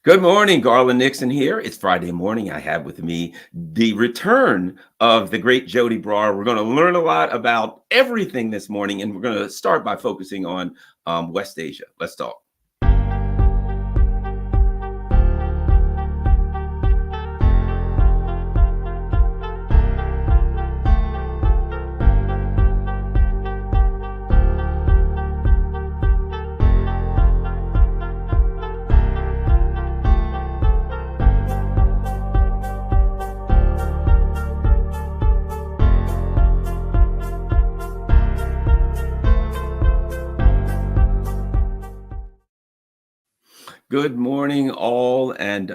Good morning, Garland Nixon here. It's Friday morning. I have with me the return of the great Joti Brar. We're going to learn a lot about everything this morning, and we're going to start by focusing on West Asia. Let's talk. Good morning, all, and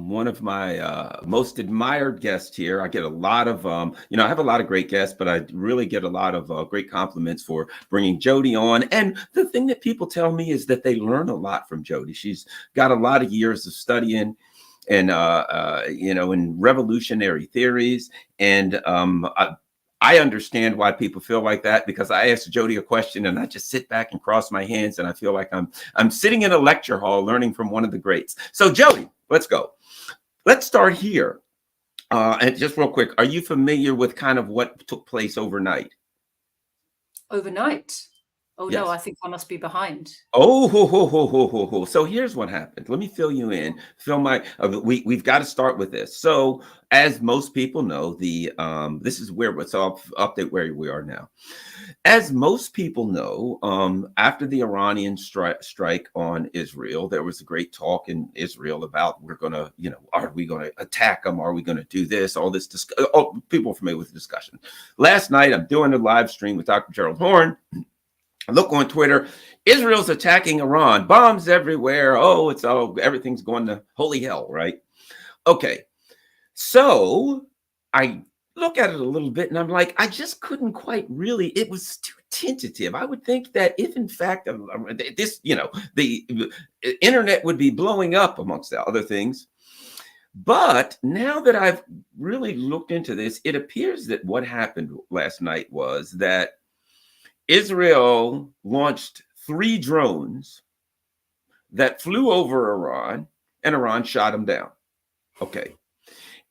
one of my most admired guests here. I get a lot of, I have a lot of great guests, but I really get a lot of great compliments for bringing Joti on. And the thing that people tell me is that they learn a lot from Joti. She's got a lot of years of studying and, in revolutionary theories. And I understand why people feel like that, because I asked Joti a question and I just sit back and cross my hands and I feel like I'm sitting in a lecture hall learning from one of the greats. So Joti, let's go. Let's start here. And just real quick, are you familiar with kind of what took place overnight? Overnight? Oh, Yes. no, I think I must be behind. Oh, ho, ho, ho, ho, ho, ho. So here's what happened. Let me fill you in. We've got to start with this. So as most people know, this is where it's update where we are now. As most people know, after the Iranian strike on Israel, there was a great talk in Israel about are we going to attack them? Are we going to do this? All this people are familiar with the discussion. Last night, I'm doing a live stream with Dr. Gerald Horn. Look on Twitter, Israel's attacking Iran, bombs everywhere. Oh, everything's going to holy hell, right? Okay, so I look at it a little bit and I'm like, I just couldn't quite really, it was too tentative. I would think that if in fact the internet would be blowing up amongst the other things. But now that I've really looked into this, it appears that what happened last night was that Israel launched 3 drones that flew over Iran, and Iran shot them down. Okay.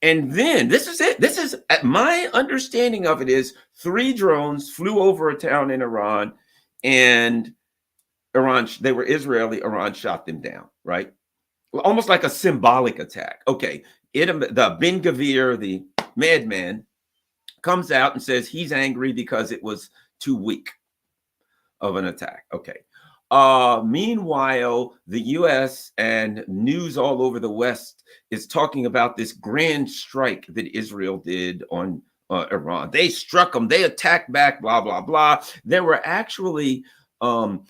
And then this is it. This is my understanding of it is 3 drones flew over a town in Iran, and they were Israeli. Iran shot them down, right? Almost like a symbolic attack. Okay. The Ben Gvir, the madman, comes out and says he's angry because it was too weak of an attack. Okay. Meanwhile, the U.S. and news all over the West is talking about this grand strike that Israel did on Iran. They struck them. They attacked back, blah, blah, blah. There were actually some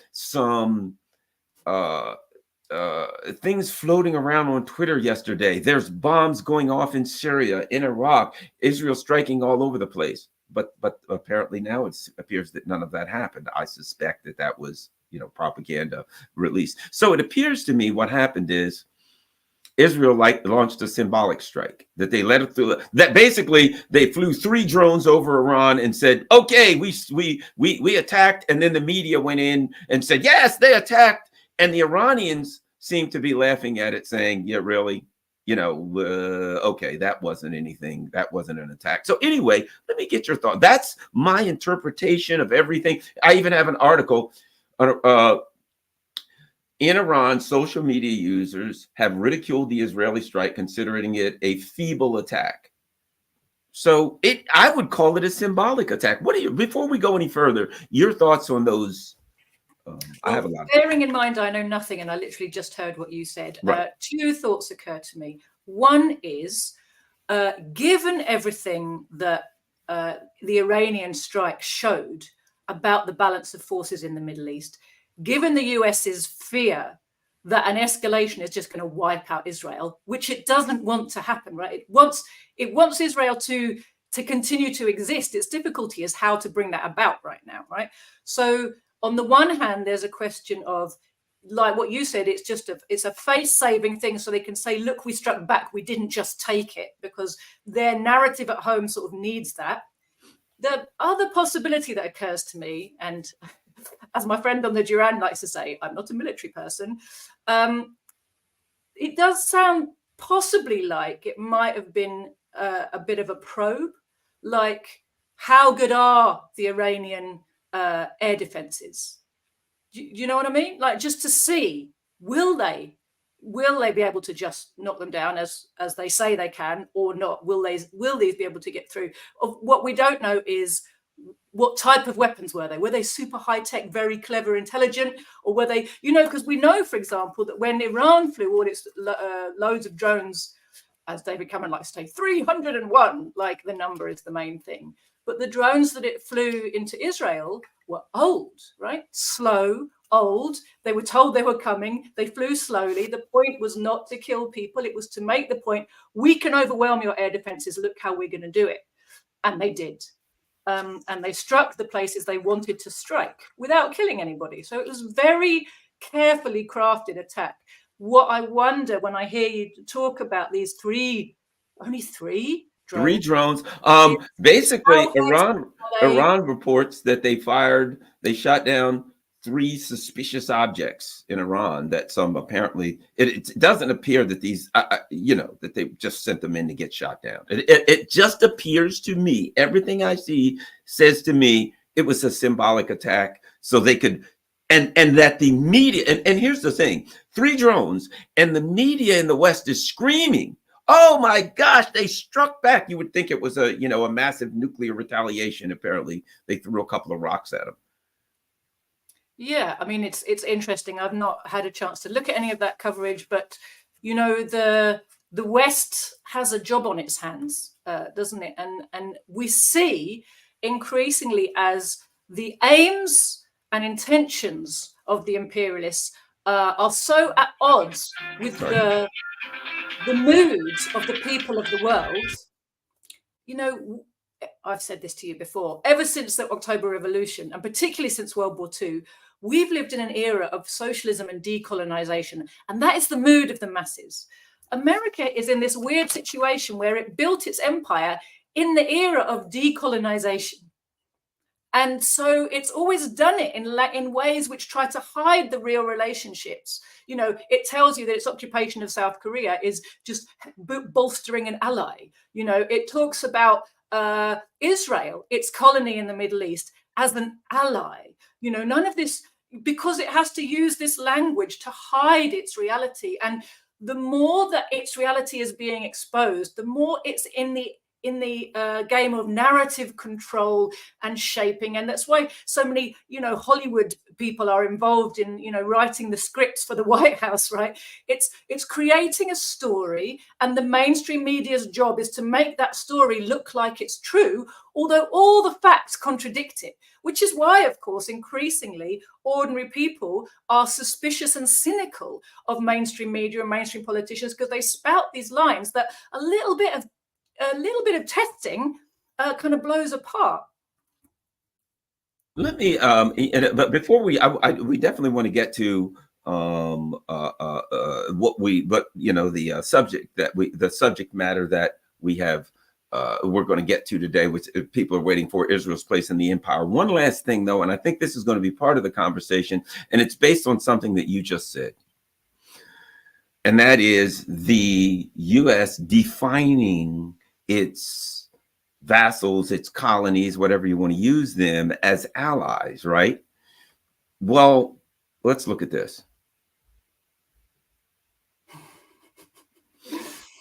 things floating around on Twitter yesterday. There's bombs going off in Syria, in Iraq, Israel striking all over the place. But apparently now it appears that none of that happened. I suspect that was, propaganda released. So it appears to me what happened is Israel launched a symbolic strike, that they let it through. That basically they flew 3 drones over Iran and said, "Okay, we attacked," and then the media went in and said, "Yes, they attacked," and the Iranians seemed to be laughing at it, saying, "Yeah, really." Okay, that wasn't anything. That wasn't an attack. So anyway, let me get your thought. That's my interpretation of everything. I even have an article. In Iran, social media users have ridiculed the Israeli strike, considering it a feeble attack. So I would call it a symbolic attack. Before we go any further, your thoughts on those? I have a lot. Bearing in mind, I know nothing, and I literally just heard what you said. Right. 2 thoughts occur to me. One is, given everything that the Iranian strike showed about the balance of forces in the Middle East, given the US's fear that an escalation is just going to wipe out Israel, which it doesn't want to happen, right? It wants Israel to continue to exist. Its difficulty is how to bring that about right now, right? So on the one hand, there's a question of, like what you said, it's a face-saving thing, so they can say, look, we struck back, we didn't just take it, because their narrative at home sort of needs that. The other possibility that occurs to me, and as my friend on the Duran likes to say, I'm not a military person, it does sound possibly like it might have been a bit of a probe, like how good are the Iranian air defenses? Do you know what I mean? Like, just to see, will they be able to just knock them down as they say they can, or not? Will these be able to get through? What we don't know is what type of weapons were they? Were they super high tech, very clever, intelligent, or were they, because we know, for example, that when Iran flew all its loads of drones, as David Cameron likes to say, 301, like the number is the main thing. But the drones that it flew into Israel were old, right? Slow, old. They were told they were coming. They flew slowly. The point was not to kill people. It was to make the point, we can overwhelm your air defenses. Look how we're going to do it. And they did. And they struck the places they wanted to strike without killing anybody. So it was very carefully crafted attack. What I wonder when I hear you talk about these only three drones. 3 drones. Basically, Iran reports that they shot down 3 suspicious objects in Iran that some apparently, it doesn't appear that these, that they just sent them in to get shot down. It just appears to me, everything I see says to me, it was a symbolic attack so they could, and that the media, and here's the thing, 3 drones, and the media in the West is screaming, oh my gosh, they struck back. You would think it was a massive nuclear retaliation. Apparently, they threw a couple of rocks at them. Yeah, I mean, it's interesting. I've not had a chance to look at any of that coverage, but the West has a job on its hands, doesn't it? And we see increasingly as the aims and intentions of the imperialists are so at odds with the moods of the people of the world. I've said this to you before, ever since the October Revolution, and particularly since World War II, we've lived in an era of socialism and decolonization, and that is the mood of the masses. America is in this weird situation where it built its empire in the era of decolonization. And so it's always done it in ways which try to hide the real relationships. It tells you that its occupation of South Korea is just bolstering an ally. It talks about Israel, its colony in the Middle East, as an ally. None of this, because it has to use this language to hide its reality. And the more that its reality is being exposed, the more it's in the game of narrative control and shaping. And that's why so many, Hollywood people are involved in, writing the scripts for the White House, right? It's creating a story, and the mainstream media's job is to make that story look like it's true, although all the facts contradict it, which is why, of course, increasingly ordinary people are suspicious and cynical of mainstream media and mainstream politicians, because they spout these lines that a little bit of testing kind of blows apart. Let me, but before we definitely want to get to the subject matter that we have, we're going to get to today, which people are waiting for, Israel's place in the empire. One last thing, though, and I think this is going to be part of the conversation, and it's based on something that you just said. And that is the U.S. defining its vassals, its colonies, whatever you want to use them, as allies, right? Well, let's look at this.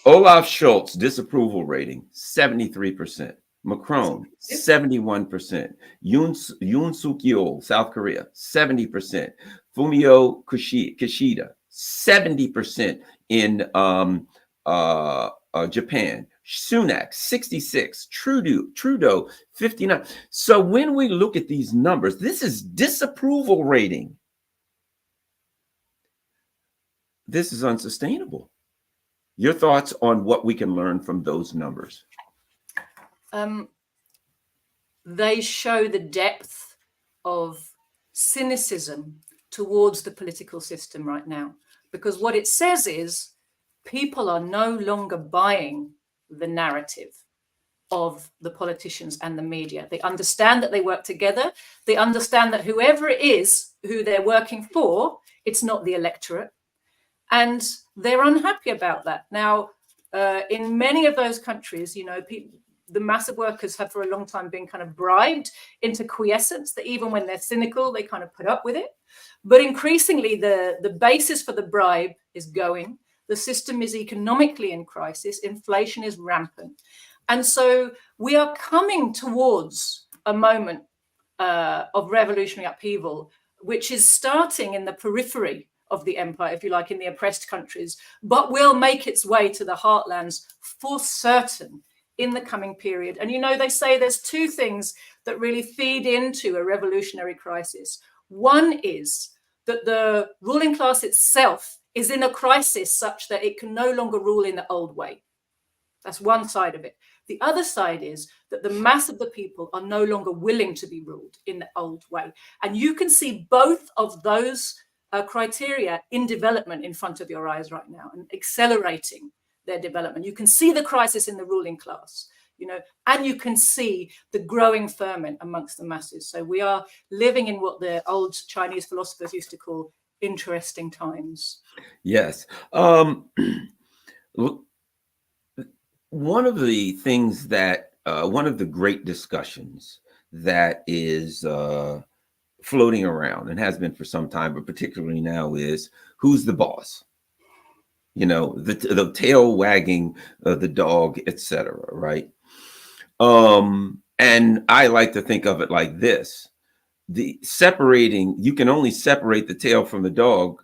Olaf Scholz disapproval rating 73%. Macron 71%. Yoon Suk Yeol, South Korea 70%. Fumio Kishida 70% in Japan. Sunak 66, Trudeau 59. So when we look at these numbers, this is disapproval rating. This is unsustainable. Your thoughts on what we can learn from those numbers? They show the depth of cynicism towards the political system right now, because what it says is people are no longer buying the narrative of the politicians and the media. They understand that they work together. They understand that whoever it is who they're working for, it's not the electorate. And they're unhappy about that. Now, in many of those countries, you know, the massive workers have for a long time been kind of bribed into quiescence, that even when they're cynical, they kind of put up with it. But increasingly, the basis for the bribe is going. The system is economically in crisis. Inflation is rampant. And so we are coming towards a moment of revolutionary upheaval, which is starting in the periphery of the empire, if you like, in the oppressed countries, but will make its way to the heartlands for certain in the coming period. And, you know, they say there's two things that really feed into a revolutionary crisis. One is that the ruling class itself is in a crisis such that it can no longer rule in the old way. That's one side of it. The other side is that the mass of the people are no longer willing to be ruled in the old way. And you can see both of those criteria in development in front of your eyes right now and accelerating their development. You can see the crisis in the ruling class, you know, and you can see the growing ferment amongst the masses. So we are living in what the old Chinese philosophers used to call interesting times. Yes. One of the things that, one of the great discussions that is floating around and has been for some time, but particularly now, is who's the boss? You know, the tail wagging the dog, etc. Right? And I like to think of it like this: you can only separate the tail from the dog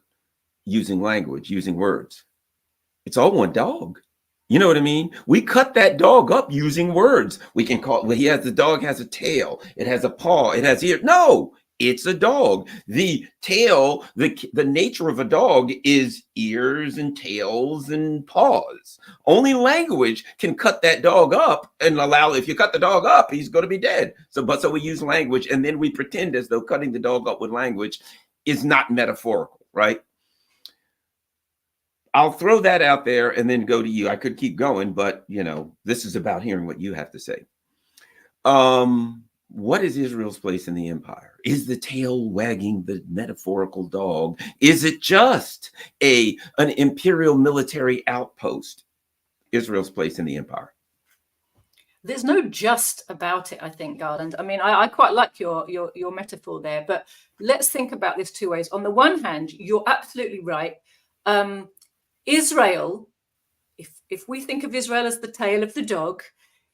using language, using words. It's all one dog. You know what I mean? We cut that dog up using words. We can call it, the dog has a tail, it has a paw, it has ears. No, it's a dog. The tail, the nature of a dog is ears and tails and paws. Only language can cut that dog up and if you cut the dog up, he's going to be dead. So we use language, and then we pretend as though cutting the dog up with language is not metaphorical, right? I'll throw that out there and then go to you. I could keep going, but you know, this is about hearing what you have to say. What is Israel's place in the empire? Is the tail wagging the metaphorical dog? Is it just an imperial military outpost? Israel's place in the empire. There's no just about it, I think, Garland. I mean, I quite like your metaphor there, but let's think about this two ways. On the one hand, you're absolutely right. Israel, if we think of Israel as the tail of the dog,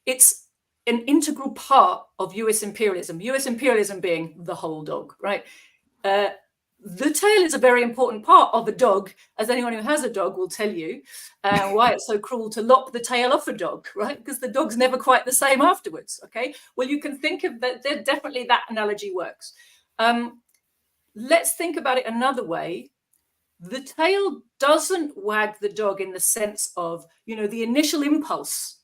it's an integral part of US imperialism being the whole dog, right? The tail is a very important part of a dog, as anyone who has a dog will tell you, why it's so cruel to lop the tail off a dog, right? Because the dog's never quite the same afterwards, okay? Well, you can think of that, definitely that analogy works. Let's think about it another way. The tail doesn't wag the dog in the sense of, you know, the initial impulse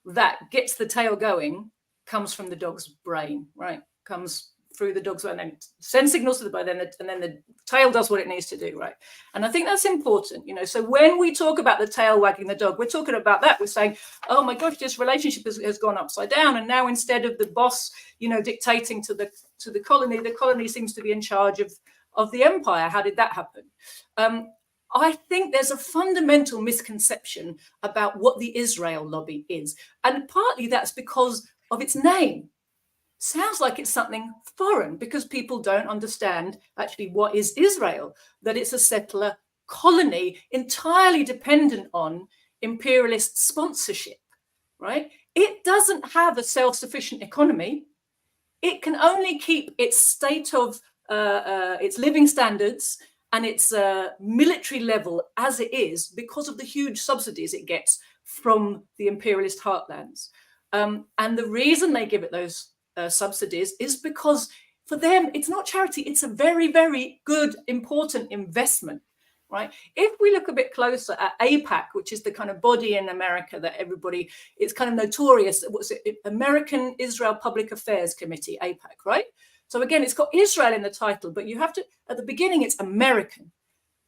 that gets the tail going comes from the dog's brain, right? Comes through the dog's brain and then sends signals to the brain, and then the tail does what it needs to do, right? And I think that's important, you know. So when we talk about the tail wagging the dog, we're talking about that. We're saying, oh my gosh, this relationship has gone upside down, and now instead of the boss, you know, dictating to the colony seems to be in charge of the empire. How did that happen? I think there's a fundamental misconception about what the Israel lobby is. And partly that's because of its name. Sounds like it's something foreign because people don't understand actually what is Israel, that it's a settler colony entirely dependent on imperialist sponsorship, right? It doesn't have a self-sufficient economy. It can only keep its state of its living standards and its military level as it is because of the huge subsidies it gets from the imperialist heartlands. And the reason they give it those subsidies is because for them, it's not charity. It's a very, very good, important investment, right? If we look a bit closer at AIPAC, which is the kind of body in America that everybody, it's kind of notorious. What's it? American Israel Public Affairs Committee, AIPAC, right? So again, it's got Israel in the title, but you have to, at the beginning, it's American.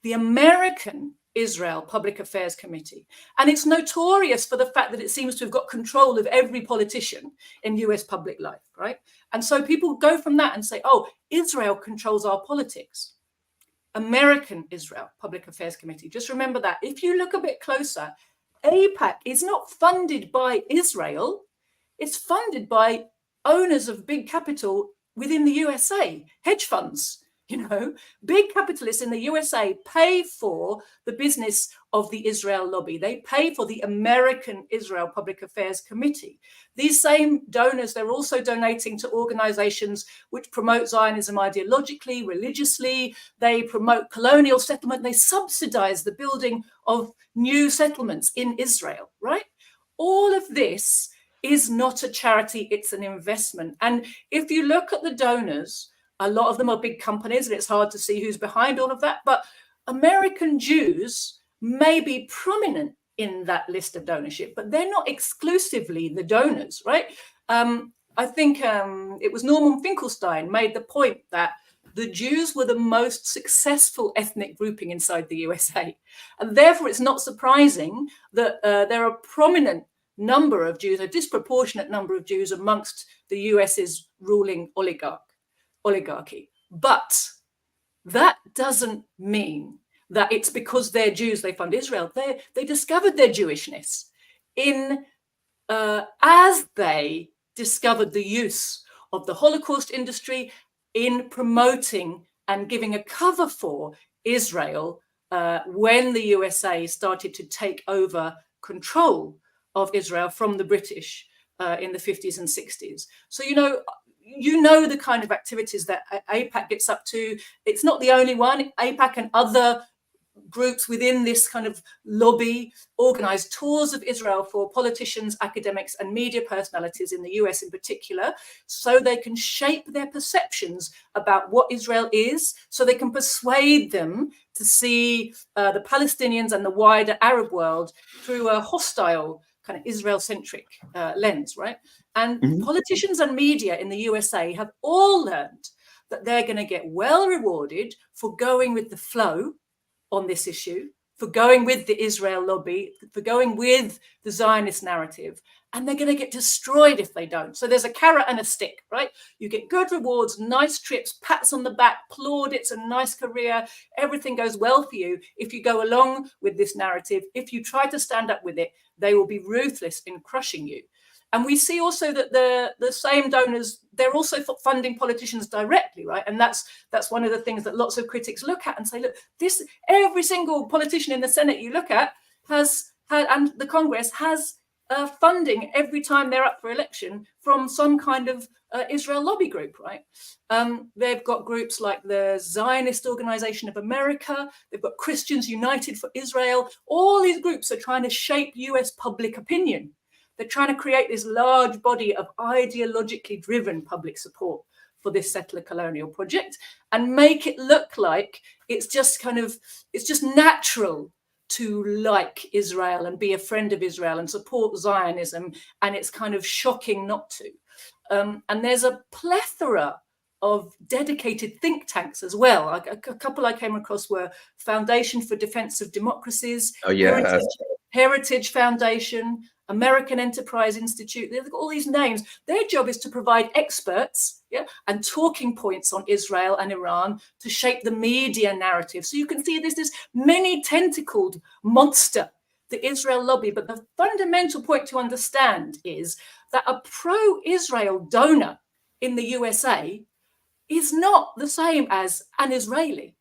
The American Israel Public Affairs Committee. And it's notorious for the fact that it seems to have got control of every politician in US public life, right? And so people go from that and say, oh, Israel controls our politics. American Israel Public Affairs Committee. Just remember that. If you look a bit closer, AIPAC is not funded by Israel. It's funded by owners of big capital within the USA, hedge funds. Big capitalists in the USA pay for the business of the Israel lobby. They pay for the American Israel Public Affairs Committee. These same donors, they're also donating to organizations which promote Zionism ideologically, religiously. They promote colonial settlement. They subsidize the building of new settlements in Israel, right? All of this is not a charity, it's an investment. And if you look at the donors, a lot of them are big companies, and it's hard to see who's behind all of that. But American Jews may be prominent in that list of donorship, but they're not exclusively the donors, right? I think it was Norman Finkelstein made the point that the Jews were the most successful ethnic grouping inside the USA. And therefore, it's not surprising that there are a prominent number of Jews, a disproportionate number of Jews amongst the US's ruling oligarchy. But that doesn't mean that it's because they're Jews they fund Israel. They discovered their Jewishness as they discovered the use of the Holocaust industry in promoting and giving a cover for Israel when the USA started to take over control of Israel from the British in the 50s and 60s. So, you know the kind of activities that AIPAC gets up to. It's not the only one. AIPAC and other groups within this kind of lobby organize tours of Israel for politicians, academics, and media personalities in the US in particular, so they can shape their perceptions about what Israel is, so they can persuade them to see the Palestinians and the wider Arab world through a hostile kind of Israel-centric lens, right? And politicians and media in the USA have all learned that they're going to get well rewarded for going with the flow on this issue, for going with the Israel lobby, for going with the Zionist narrative, and they're going to get destroyed if they don't. So there's a carrot and a stick, right? You get good rewards, nice trips, pats on the back, plaudits, a nice career. Everything goes well for you if you go along with this narrative. If you try to stand up with it, they will be ruthless in crushing you. And we see also that the same donors, they're also funding politicians directly, right? And that's one of the things that lots of critics look at and say, look, every single politician in the Senate you look at has had, and the Congress has funding every time they're up for election from some kind of Israel lobby group, right? They've got groups like the Zionist Organization of America. They've got Christians United for Israel. All these groups are trying to shape US public opinion. They're trying to create this large body of ideologically driven public support for this settler colonial project and make it look like it's just natural to like Israel and be a friend of Israel and support Zionism. And it's kind of shocking not to. And there's a plethora of dedicated think tanks as well. A couple I came across were Foundation for Defense of Democracies, Heritage Foundation, American Enterprise Institute. They've got all these names. Their job is to provide experts and talking points on Israel and Iran to shape the media narrative. So you can see there's this many-tentacled monster, the Israel lobby. But the fundamental point to understand is that a pro-Israel donor in the USA is not the same as an Israeli.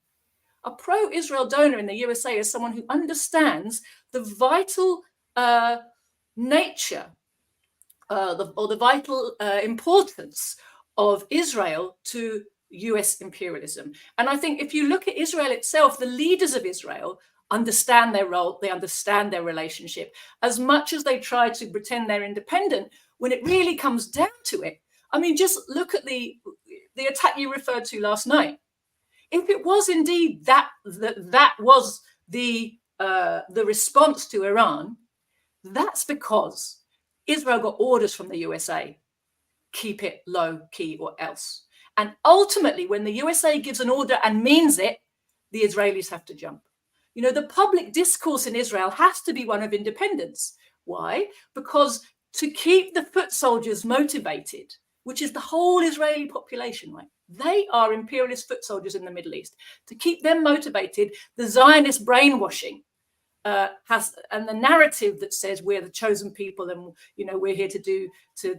A pro-Israel donor in the USA is someone who understands the vital nature the vital importance of Israel to US imperialism. And I think if you look at Israel itself, the leaders of Israel understand their role, they understand their relationship. As much as they try to pretend they're independent, when it really comes down to it, I mean, just look at the attack you referred to last night. If it was indeed that was the response to Iran, that's because Israel got orders from the USA, keep it low key or else. And ultimately, when the USA gives an order and means it, the Israelis have to jump. You know, the public discourse in Israel has to be one of independence. Why? Because to keep the foot soldiers motivated, which is the whole Israeli population, right? They are imperialist foot soldiers in the Middle East. To keep them motivated, the Zionist brainwashing and the narrative that says we're the chosen people and we're here to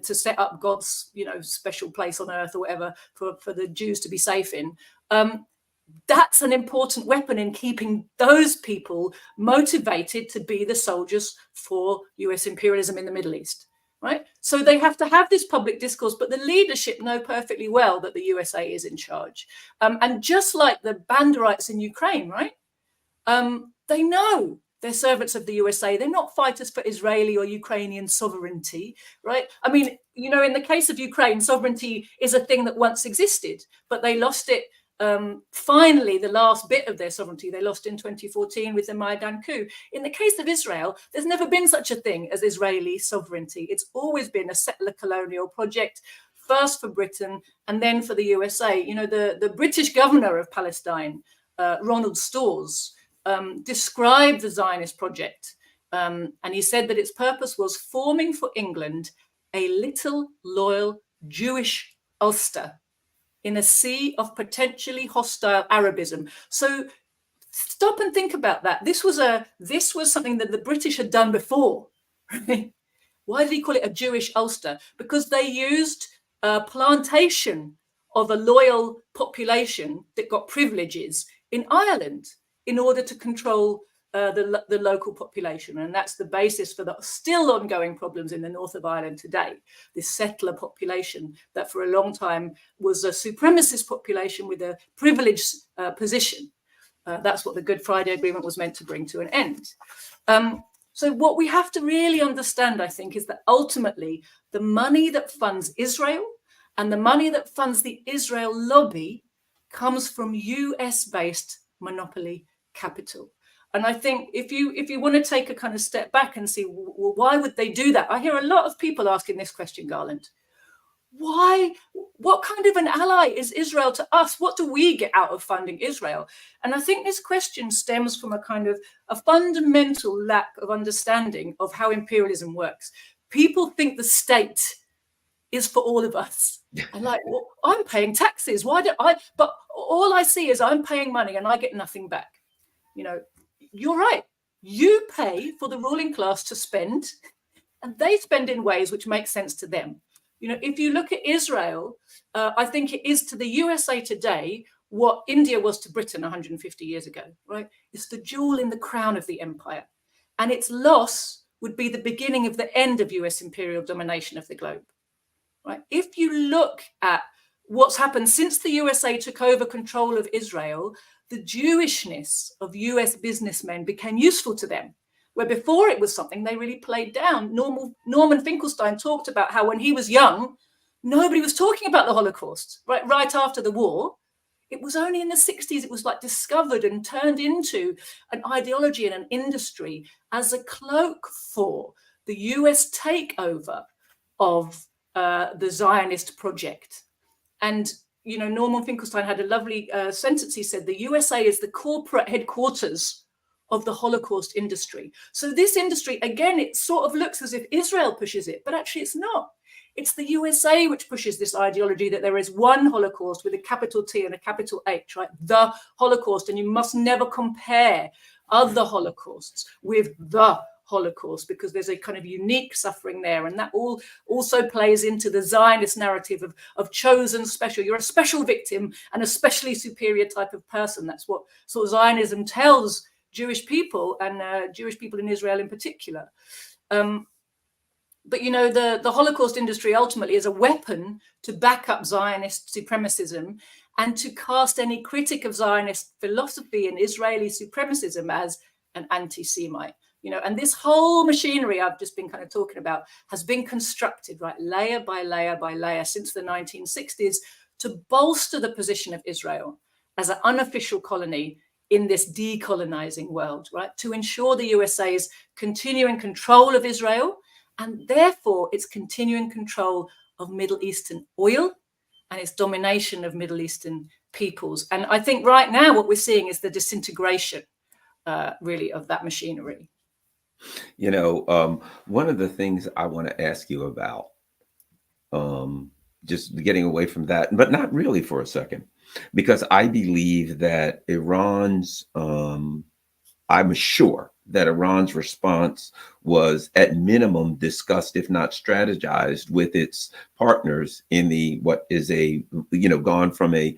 set up God's special place on earth or whatever for the Jews to be safe in. That's an important weapon in keeping those people motivated to be the soldiers for US imperialism in the Middle East. Right. So they have to have this public discourse, but the leadership know perfectly well that the USA is in charge. And just like the Banderites in Ukraine, right? They know they're servants of the USA. They're not fighters for Israeli or Ukrainian sovereignty, right? I mean, in the case of Ukraine, sovereignty is a thing that once existed, but they lost it. Finally, the last bit of their sovereignty they lost in 2014 with the Maidan coup. In the case of Israel, there's never been such a thing as Israeli sovereignty. It's always been a settler colonial project, first for Britain and then for the USA. The British governor of Palestine, Ronald Storrs, described the Zionist project, and he said that its purpose was forming for England a little loyal Jewish Ulster in a sea of potentially hostile Arabism. So stop and think about that. This was something that the British had done before. Right? Why did he call it a Jewish Ulster? Because they used a plantation of a loyal population that got privileges in Ireland in order to control the local population. And that's the basis for the still ongoing problems in the north of Ireland today, this settler population that for a long time was a supremacist population with a privileged position. That's what the Good Friday Agreement was meant to bring to an end. So what we have to really understand, I think, is that ultimately the money that funds Israel and the money that funds the Israel lobby comes from US-based monopoly capital. And I think if you want to take a kind of step back and see, well, why would they do that? I hear a lot of people asking this question, Garland. Why? What kind of an ally is Israel to us? What do we get out of funding Israel? And I think this question stems from a kind of a fundamental lack of understanding of how imperialism works. People think the state is for all of us. I'm like, well, I'm paying taxes. Why do I? But all I see is I'm paying money and I get nothing back. You're right. You pay for the ruling class to spend, and they spend in ways which make sense to them. If you look at Israel, I think it is to the USA today what India was to Britain 150 years ago, right? It's the jewel in the crown of the empire. And its loss would be the beginning of the end of US imperial domination of the globe, right? If you look at what's happened since the USA took over control of Israel, the Jewishness of US businessmen became useful to them, where before it was something they really played down. Norman Finkelstein talked about how when he was young, nobody was talking about the Holocaust, right after the war. It was only in the 60s it was like discovered and turned into an ideology and an industry as a cloak for the US takeover of the Zionist project. And Norman Finkelstein had a lovely sentence. He said, the USA is the corporate headquarters of the Holocaust industry. So this industry, again, it sort of looks as if Israel pushes it, but actually it's not. It's the USA which pushes this ideology that there is one Holocaust with a capital T and a capital H, right? The Holocaust, and you must never compare other Holocausts with the Holocaust because there's a kind of unique suffering there, and that all also plays into the Zionist narrative of chosen special. You're a special victim and a specially superior type of person. That's what sort of Zionism tells Jewish people and Jewish people in Israel in particular. But the Holocaust industry ultimately is a weapon to back up Zionist supremacism and to cast any critic of Zionist philosophy and Israeli supremacism as an anti-Semite. And this whole machinery I've just been kind of talking about has been constructed, right, layer by layer by layer since the 1960s to bolster the position of Israel as an unofficial colony in this decolonizing world, right, to ensure the USA's continuing control of Israel and therefore its continuing control of Middle Eastern oil and its domination of Middle Eastern peoples. And I think right now what we're seeing is the disintegration, really, of that machinery. One of the things I want to ask you about just getting away from that, but not really for a second, because I believe that I'm sure that Iran's response was at minimum discussed, if not strategized, with its partners in the what is gone from a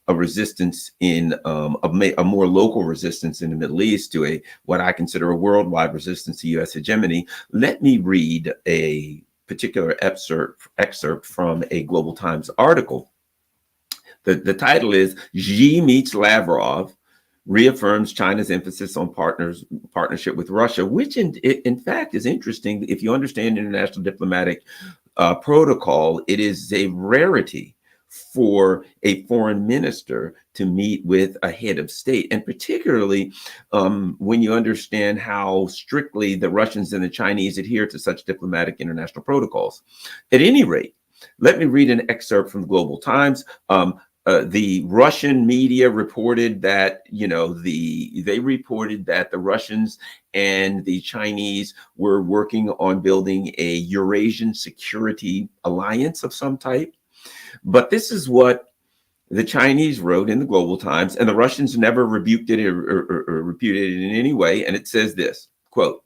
resistance in a more local resistance in the Middle East to a what I consider a worldwide resistance to U.S. hegemony. Let me read a particular excerpt from a Global Times article. The title is Xi Meets Lavrov, reaffirms China's emphasis on partnership with Russia, which in fact is interesting. If you understand international diplomatic protocol, it is a rarity for a foreign minister to meet with a head of state, and particularly when you understand how strictly the Russians and the Chinese adhere to such diplomatic international protocols. At any rate, let me read an excerpt from the Global Times. The Russian media reported that, they reported that the Russians and the Chinese were working on building a Eurasian security alliance of some type. But this is what the Chinese wrote in the Global Times, and the Russians never rebuked it or repudiated it in any way. And it says this, quote,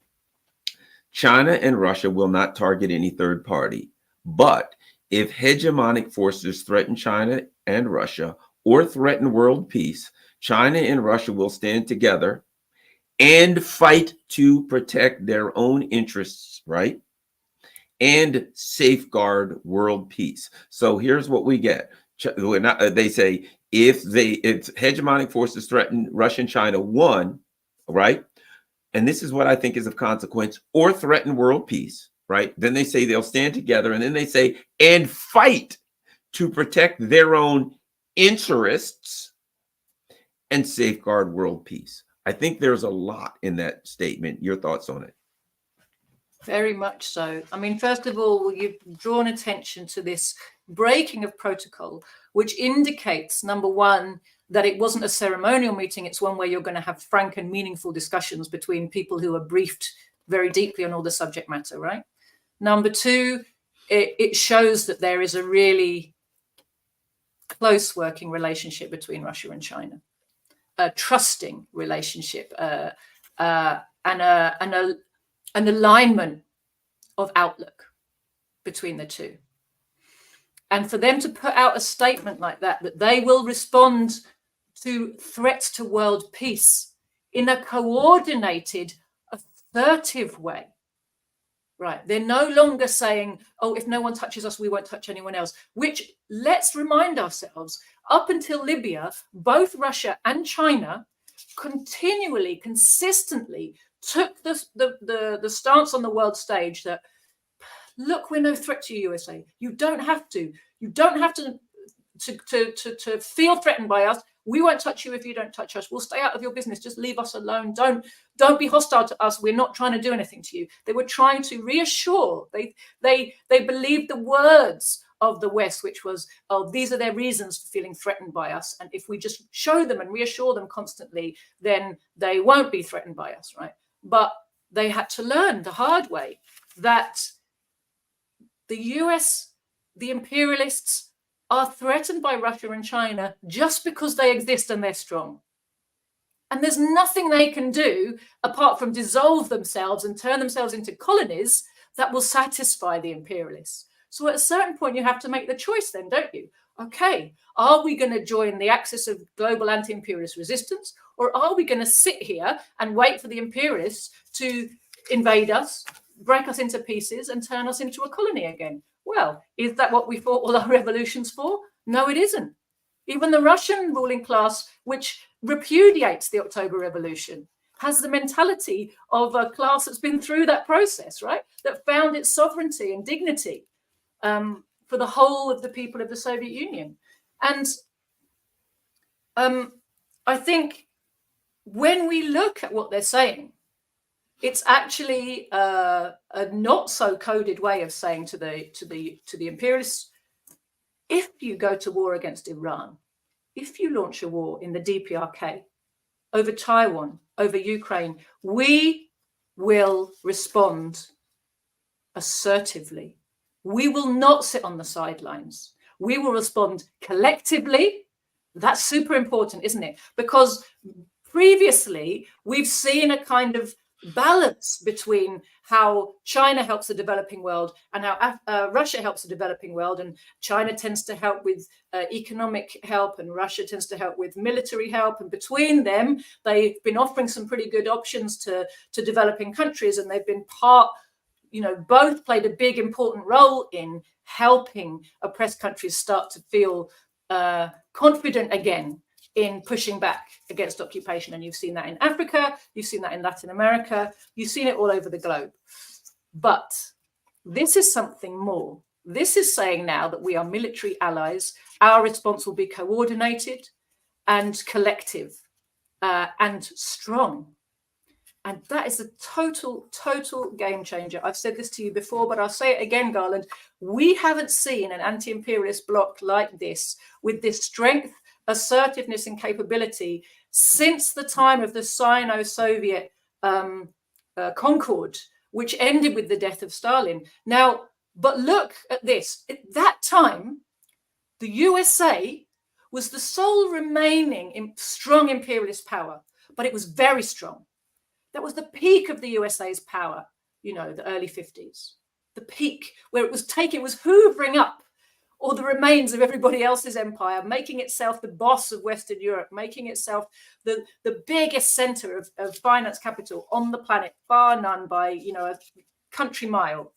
China and Russia will not target any third party, but if hegemonic forces threaten China and Russia or threaten world peace, China and Russia will stand together and fight to protect their own interests, right? And safeguard world peace. So here's what we get. They say if hegemonic forces threaten Russia and China, one, right? And this is what I think is of consequence, or threaten world peace, right? Then they say they'll stand together, and then they say, and fight to protect their own interests and safeguard world peace. I think there's a lot in that statement. Your thoughts on it? Very much so. I mean, first of all, you've drawn attention to this breaking of protocol, which indicates, number one, that it wasn't a ceremonial meeting. It's one where you're going to have frank and meaningful discussions between people who are briefed very deeply on all the subject matter, right? Number two, it shows that there is a really close working relationship between Russia and China, a trusting relationship, and an alignment of outlook between the two. And for them to put out a statement like that they will respond to threats to world peace in a coordinated, assertive way, right? They're no longer saying, oh, if no one touches us, we won't touch anyone else, which, let's remind ourselves, up until Libya, both Russia and China continually, consistently took the stance on the world stage that, look, we're no threat to you, USA. You don't have to feel threatened by us. We won't touch you if you don't touch us. We'll stay out of your business. Just leave us alone. Don't be hostile to us. We're not trying to do anything to you. They were trying to reassure. They believed the words of the West, which was, oh, these are their reasons for feeling threatened by us. And if we just show them and reassure them constantly, then they won't be threatened by us, right? But they had to learn the hard way that the US, the imperialists, are threatened by Russia and China just because they exist and they're strong. And there's nothing they can do apart from dissolve themselves and turn themselves into colonies that will satisfy the imperialists. So at a certain point, you have to make the choice then, don't you? Okay, are we going to join the axis of global anti-imperialist resistance, or are we going to sit here and wait for the imperialists to invade us, break us into pieces, and turn us into a colony again? Well, is that what we fought all our revolutions for? No, it isn't. Even the Russian ruling class, which repudiates the October Revolution, has the mentality of a class that's been through that process, right? That found its sovereignty and dignity for the whole of the people of the Soviet Union. And I think when we look at what they're saying, it's actually a not so coded way of saying to the imperialists, if you go to war against Iran, if you launch a war in the DPRK over Taiwan, over Ukraine, we will respond assertively. We will not sit on the sidelines. We will respond collectively. That's super important, isn't it? Because previously, we've seen a kind of balance between how China helps the developing world and how Russia helps the developing world. And China tends to help with economic help, and Russia tends to help with military help. And between them, they've been offering some pretty good options to developing countries. And they've been both played a big, important role in helping oppressed countries start to feel confident again in pushing back against occupation. And you've seen that in Africa, you've seen that in Latin America, you've seen it all over the globe. But this is something more. This is saying now that we are military allies. Our response will be coordinated and collective and strong. And that is a total game changer. I've said this to you before, but I'll say it again, Garland. We haven't seen an anti-imperialist bloc like this, with this strength, assertiveness, and capability since the time of the Sino-Soviet concord, which ended with the death of Stalin. Now, but look at this. At that time, the USA was the sole remaining strong imperialist power, but it was very strong. That was the peak of the USA's power, the early 50s, the peak where it was hoovering up all the remains of everybody else's empire, making itself the boss of Western Europe, making itself the biggest center of finance capital on the planet, bar none by, a country mile.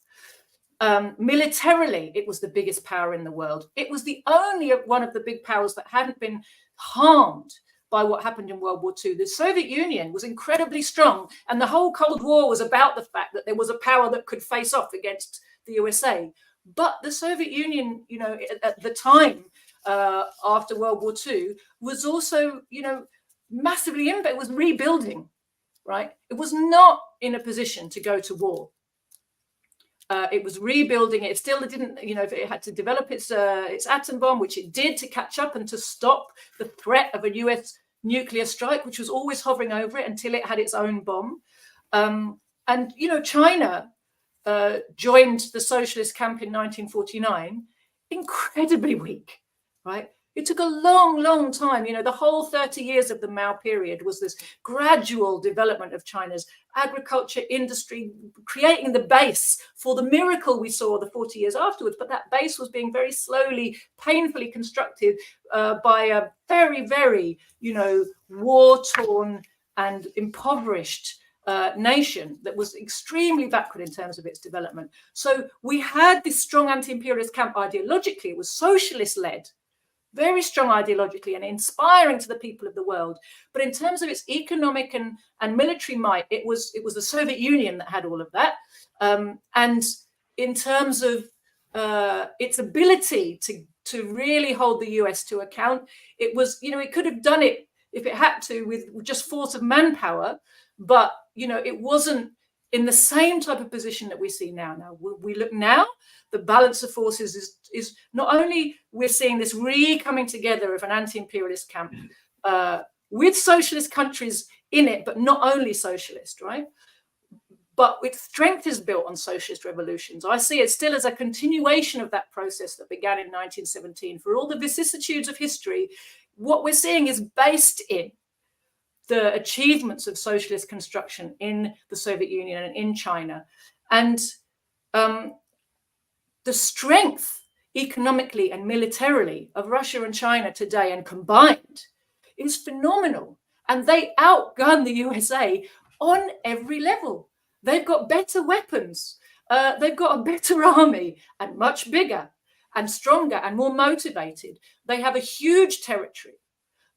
Militarily, it was the biggest power in the world. It was the only one of the big powers that hadn't been harmed by what happened in World War II. The Soviet Union was incredibly strong, and the whole Cold War was about the fact that there was a power that could face off against the USA. But the Soviet Union, at the time after World War II, was also, massively it was rebuilding, right? It was not in a position to go to war. It was rebuilding. It still didn't, it had to develop its atom bomb, which it did to catch up and to stop the threat of a US nuclear strike, which was always hovering over it until it had its own bomb. And China joined the socialist camp in 1949, incredibly weak, right? It took a long time. The whole 30 years of the Mao period was this gradual development of China's agriculture industry, creating the base for the miracle we saw the 40 years afterwards. But that base was being very slowly, painfully constructed by a very, very, war-torn and impoverished nation that was extremely backward in terms of its development. So we had this strong anti-imperialist camp ideologically. It was socialist-led, very strong ideologically and inspiring to the people of the world. But in terms of its economic and military might, it was the Soviet Union that had all of that. And in terms of its ability to really hold the US to account, it was, it could have done it if it had to with just force of manpower, but, it wasn't in the same type of position that we see now. Now, we look now, the balance of forces is not only we're seeing this coming together of an anti-imperialist camp with socialist countries in it, but not only socialist, right? But its strength is built on socialist revolutions. I see it still as a continuation of that process that began in 1917. For all the vicissitudes of history, what we're seeing is based in the achievements of socialist construction in the Soviet Union and in China. And the strength economically and militarily of Russia and China today and combined is phenomenal. And they outgun the USA on every level. They've got better weapons. They've got a better army and much bigger and stronger and more motivated. They have a huge territory.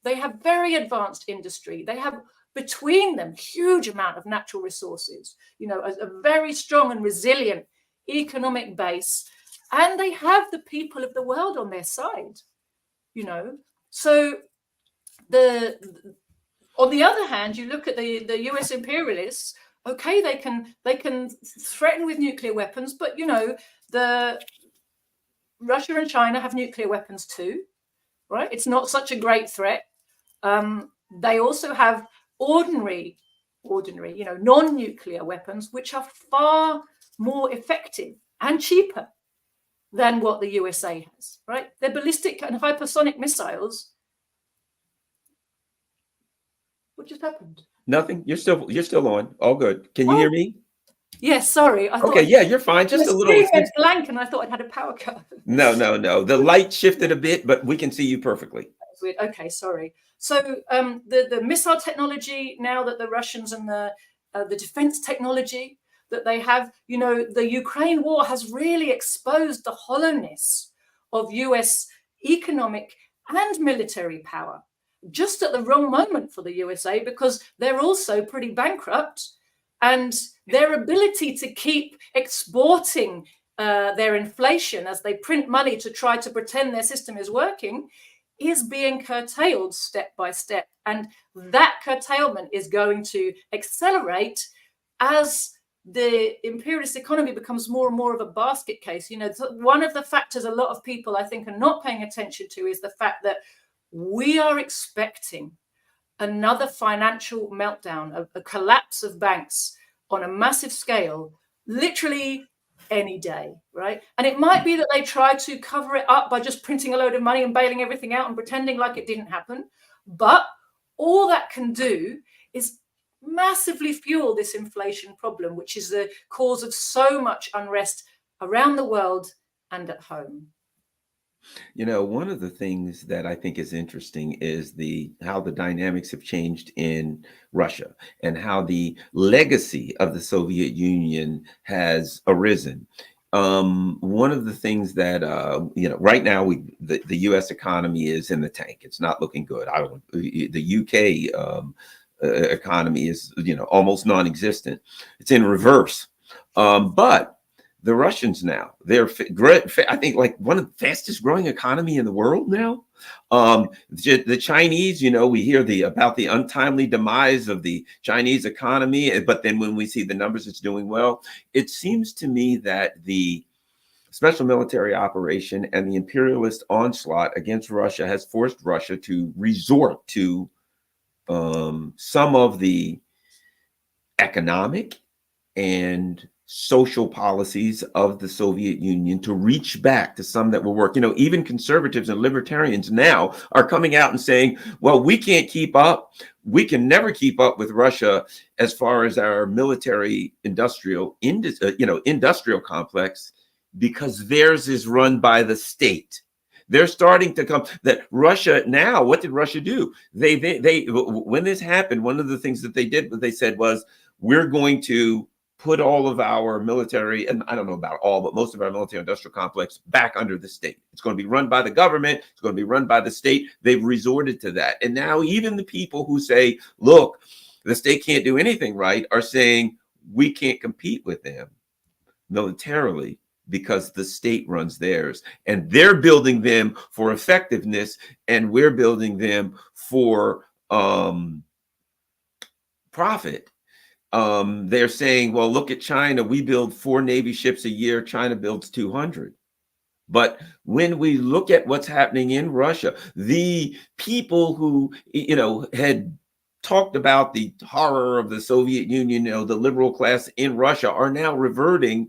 They have very advanced industry. They have between them huge amount of natural resources, a very strong and resilient economic base. And they have the people of the world on their side, So on the other hand, you look at the US imperialists. Okay, they can threaten with nuclear weapons, but the Russia and China have nuclear weapons too, right? It's not such a great threat. They also have ordinary, non-nuclear weapons, which are far more effective and cheaper, than what the USA has, right? Their ballistic and hypersonic missiles. What just happened? Nothing. You're still on. All good. Can you hear me? Yes, sorry. I Okay, thought, yeah, you're fine. Just a little. screen went blank, and I thought I'd had a power cut. No. The light shifted a bit, but we can see you perfectly. That's weird. Okay, sorry. So the missile technology now that the Russians and the defense technology that they have, you know, the Ukraine war has really exposed the hollowness of US economic and military power, just at the wrong moment for the USA, because they're also pretty bankrupt, and their ability to keep exporting their inflation as they print money to try to pretend their system is working is being curtailed step by step. And that curtailment is going to accelerate as the imperialist economy becomes more and more of a basket case. You know, one of the factors a lot of people, I think, are not paying attention to is the fact that we are expecting another financial meltdown, a collapse of banks on a massive scale, literally any day, right? And it might be that they try to cover it up by just printing a load of money and bailing everything out and pretending like it didn't happen. But all that can do is massively fuel this inflation problem, which is the cause of so much unrest around the world and at home. You know, one of the things that I think is interesting is how the dynamics have changed in Russia and how the legacy of the Soviet Union has arisen. One of the things that you know, right now the U.S. economy is in the tank. It's not looking good. The U.K. Economy is, you know, almost non-existent. It's in reverse. But the Russians now, they're I think like one of the fastest growing economy in the world now. The Chinese, you know, we hear about the untimely demise of the Chinese economy, but then when we see the numbers, it's doing well. It seems to me that the special military operation and the imperialist onslaught against Russia has forced Russia to resort to some of the economic and social policies of the Soviet Union to reach back to some that will work. You know, even conservatives and libertarians now are coming out and saying, well, we can't keep up. We can never keep up with Russia as far as our military industrial complex, because theirs is run by the state. They're starting to come that Russia now. What did Russia do? They when this happened, one of the things that they did, what they said was, we're going to put all of our military, and I don't know about all, but most of our military industrial complex back under the state. It's going to be run by the government. It's going to be run by the state. They've resorted to that. And now even the people who say, look, the state can't do anything right, are saying we can't compete with them militarily because the state runs theirs. And they're building them for effectiveness, and we're building them for profit. They're saying, well, look at China. We build 4 Navy ships a year. China builds 200. But when we look at what's happening in Russia, the people who, you know, had talked about the horror of the Soviet Union, you know, the liberal class in Russia, are now reverting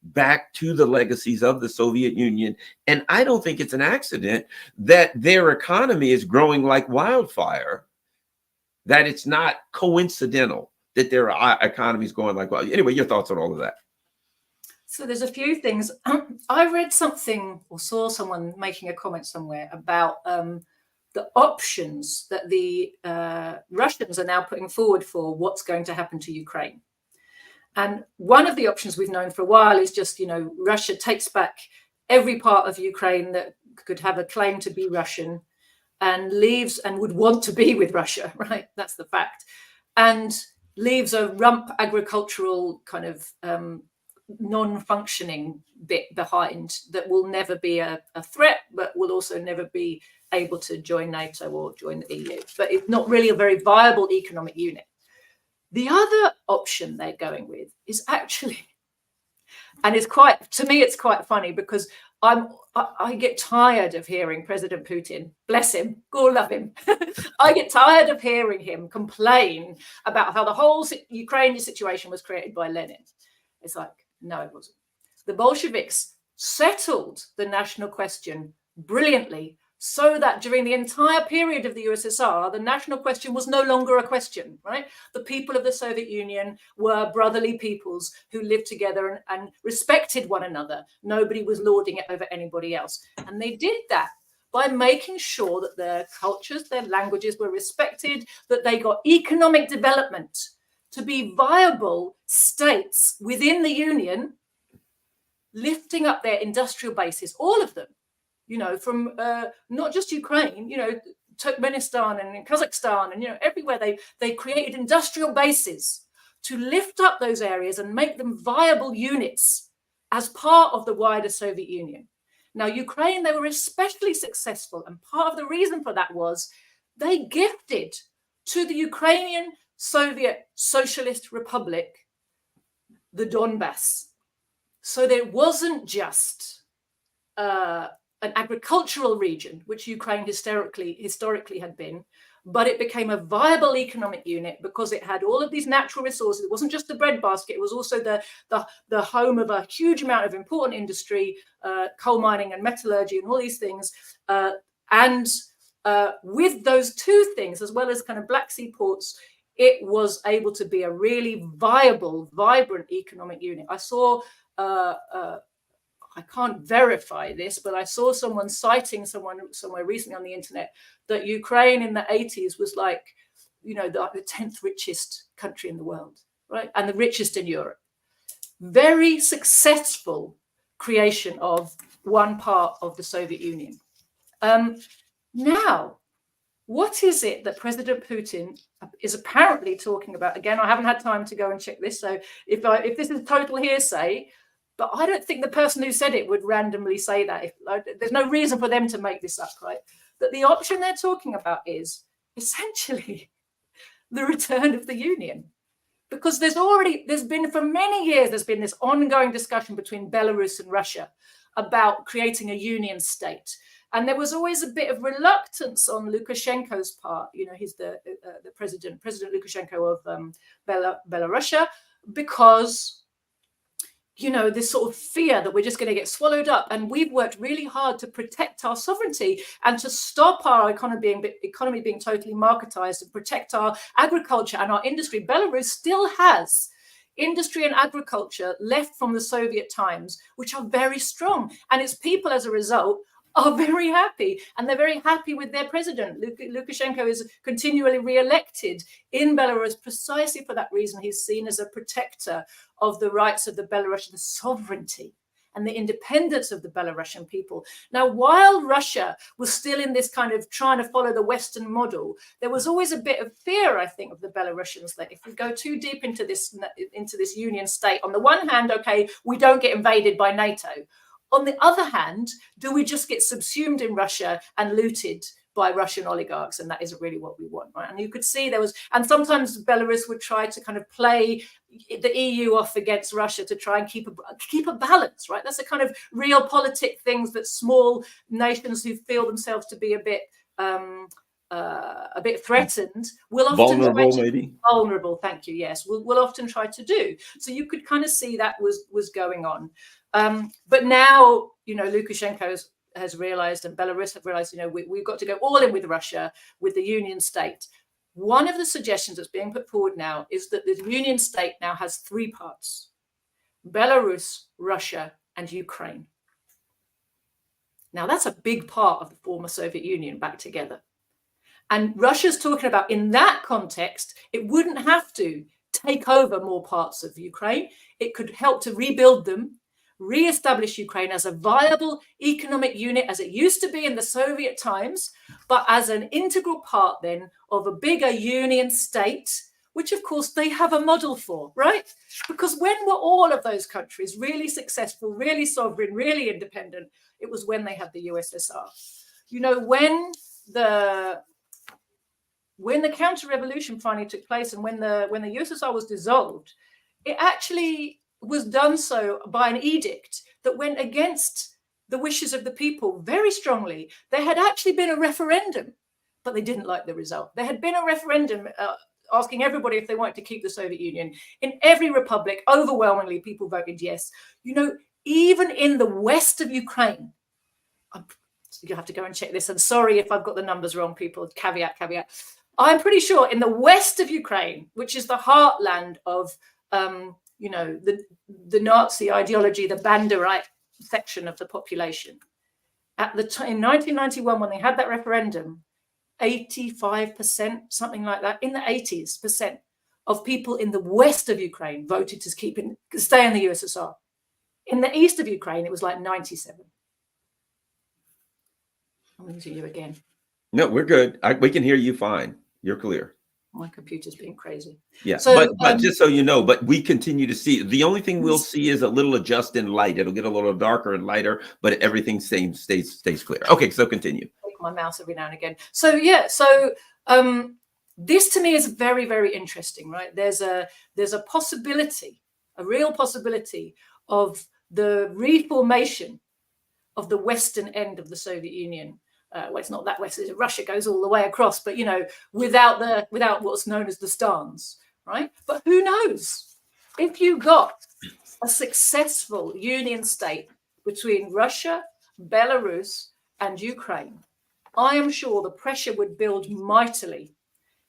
back to the legacies of the Soviet Union. And I don't think it's an accident that their economy is growing like wildfire, that it's not coincidental that their economy is going like, well, anyway, your thoughts on all of that? So there's a few things. I read something or saw someone making a comment somewhere about the options that the Russians are now putting forward for what's going to happen to Ukraine. And one of the options we've known for a while is just, you know, Russia takes back every part of Ukraine that could have a claim to be Russian and leaves and would want to be with Russia, right? That's the fact. And leaves a rump agricultural kind of non-functioning bit behind that will never be a threat, but will also never be able to join NATO or join the EU. But it's not really a very viable economic unit. The other option they're going with is actually, and it's quite, to me, it's quite funny because I get tired of hearing President Putin, bless him, go love him. I get tired of hearing him complain about how the whole Ukrainian situation was created by Lenin. It's like, no, it wasn't. The Bolsheviks settled the national question brilliantly, so that during the entire period of the USSR, the national question was no longer a question, right? The people of the Soviet Union were brotherly peoples who lived together and respected one another. Nobody was lording it over anybody else. And they did that by making sure that their cultures, their languages were respected, that they got economic development to be viable states within the Union, lifting up their industrial bases, all of them. From not just Ukraine, Turkmenistan and Kazakhstan, and everywhere they created industrial bases to lift up those areas and make them viable units as part of the wider Soviet Union. Now, Ukraine, they were especially successful, and part of the reason for that was they gifted to the Ukrainian Soviet Socialist Republic the Donbass. So there wasn't just an agricultural region, which Ukraine historically had been, but it became a viable economic unit because it had all of these natural resources. It wasn't just the breadbasket; it was also the home of a huge amount of important industry, coal mining and metallurgy, and all these things. With those two things, as well as kind of Black Sea ports, it was able to be a really viable, vibrant economic unit. I saw. I can't verify this, but I saw someone citing someone somewhere recently on the internet that Ukraine in the 80s was like, the 10th richest country in the world, right? And the richest in Europe. Very successful creation of one part of the Soviet Union. Now, what is it that President Putin is apparently talking about? Again, I haven't had time to go and check this, so if this is total hearsay, but I don't think the person who said it would randomly say that. There's no reason for them to make this up, right? That the option they're talking about is essentially the return of the Union. Because there's been for many years, there's been this ongoing discussion between Belarus and Russia about creating a union state. And there was always a bit of reluctance on Lukashenko's part. He's the President Lukashenko of Belarus, because this sort of fear that we're just going to get swallowed up. And we've worked really hard to protect our sovereignty and to stop our economy being totally marketized, and protect our agriculture and our industry. Belarus still has industry and agriculture left from the Soviet times, which are very strong. And its people, as a result, are very happy, and they're very happy with their president. Lukashenko is continually re-elected in Belarus precisely for that reason. He's seen as a protector of the rights of the Belarusian sovereignty and the independence of the Belarusian people. Now, while Russia was still in this kind of trying to follow the Western model, there was always a bit of fear, I think, of the Belarusians that if we go too deep into this union state, on the one hand, okay, we don't get invaded by NATO. On the other hand, do we just get subsumed in Russia and looted by Russian oligarchs? And that isn't really what we want, right? And you could see and sometimes Belarus would try to kind of play the EU off against Russia to try and keep a balance, right? That's a kind of realpolitik things that small nations who feel themselves to be a bit threatened will often vulnerable. Thank you. Yes, we'll often try to do. So you could kind of see that was going on. But now, Lukashenko has realized, and Belarus have realized, we've got to go all in with Russia, with the union state. One of the suggestions that's being put forward now is that the union state now has three parts: Belarus, Russia, and Ukraine. Now, that's a big part of the former Soviet Union back together. And Russia's talking about, in that context, it wouldn't have to take over more parts of Ukraine. It could help to rebuild them, re-establish Ukraine as a viable economic unit as it used to be in the Soviet times, but as an integral part then of a bigger union state, which of course they have a model for, right? Because when were all of those countries really successful, really sovereign, really independent? It was when they had the USSR. When the counter-revolution finally took place, and when the USSR was dissolved, it actually was done so by an edict that went against the wishes of the people very strongly. There had actually been a referendum, but they didn't like the result. There had been a referendum asking everybody if they wanted to keep the Soviet Union. In every republic, overwhelmingly, people voted yes. even in the west of Ukraine, you have to go and check this. And sorry if I've got the numbers wrong, people. Caveat. I'm pretty sure in the west of Ukraine, which is the heartland of, the Nazi ideology, the Banderite section of the population, at the time in 1991, when they had that referendum, 85%, something like that, in the 80s% of people in the west of Ukraine voted to stay in the USSR. In the east of Ukraine, it was like 97. I'm losing you again. No, we're good. We can hear you fine. You're clear. My computer's being crazy. Yeah, so, but just so you know, but we continue to see. The only thing we'll see is a little adjust in light. It'll get a little darker and lighter, but everything stays clear. Okay, so continue. Take my mouse every now and again. So this to me is very, very interesting, right? There's a possibility, a real possibility of the reformation of the western end of the Soviet Union. Well, it's not that west. Russia goes all the way across, but without what's known as the stans, right? But who knows? If you got a successful union state between Russia, Belarus, and Ukraine, I am sure the pressure would build mightily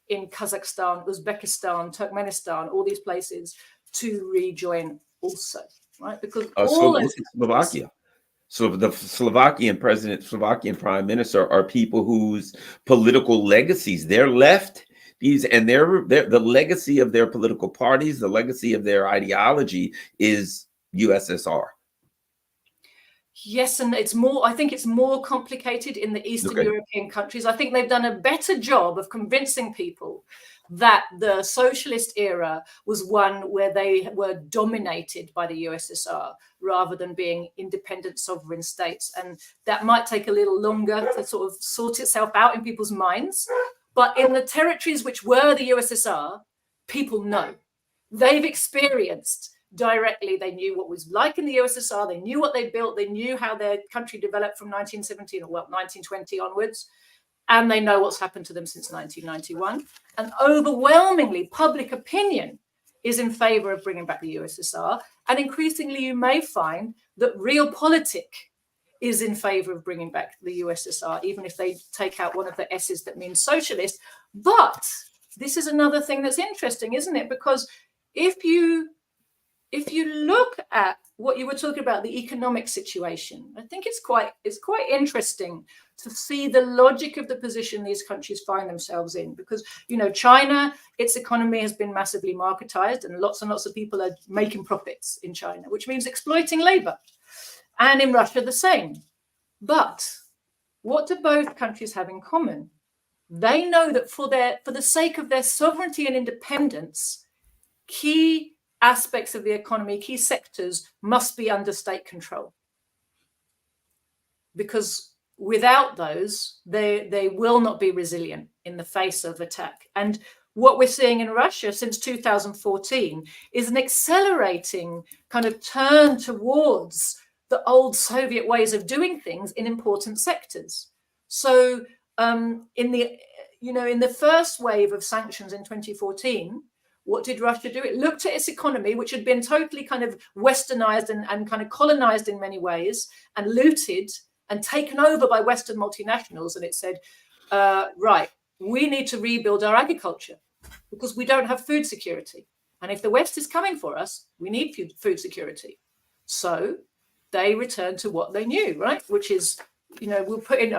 in Kazakhstan, Uzbekistan, Turkmenistan, all these places to rejoin also, right? Because Slovakia. So the Slovakian president, Slovakian prime minister are people whose political legacies, they're left, and the legacy of their political parties, the legacy of their ideology is USSR. Yes, and I think it's more complicated in the Eastern European countries. I think they've done a better job of convincing people that the socialist era was one where they were dominated by the USSR rather than being independent sovereign states. And that might take a little longer to sort of sort itself out in people's minds. But in the territories which were the USSR, people know. They've experienced directly. They knew what it was like in the USSR. They knew what they built. They knew how their country developed from 1917 or 1920 onwards. And they know what's happened to them since 1991. And overwhelmingly, public opinion is in favor of bringing back the USSR. And increasingly, you may find that realpolitik is in favor of bringing back the USSR, even if they take out one of the S's that means socialist. But this is another thing that's interesting, isn't it? Because if you look at what you were talking about, the economic situation, I think it's quite interesting to see the logic of the position these countries find themselves in. Because, China, its economy has been massively marketized and lots of people are making profits in China, which means exploiting labor. And in Russia, the same. But what do both countries have in common? They know that for the sake of their sovereignty and independence, key aspects of the economy, key sectors must be under state control. Because without those, they will not be resilient in the face of attack. And what we're seeing in Russia since 2014 is an accelerating kind of turn towards the old Soviet ways of doing things in important sectors. So in the first wave of sanctions in 2014, what did Russia do? It looked at its economy, which had been totally kind of westernized and kind of colonized in many ways and looted and taken over by Western multinationals. And it said, right, we need to rebuild our agriculture because we don't have food security. And if the West is coming for us, we need food security. So they returned to what they knew, right? Which is, we'll put in,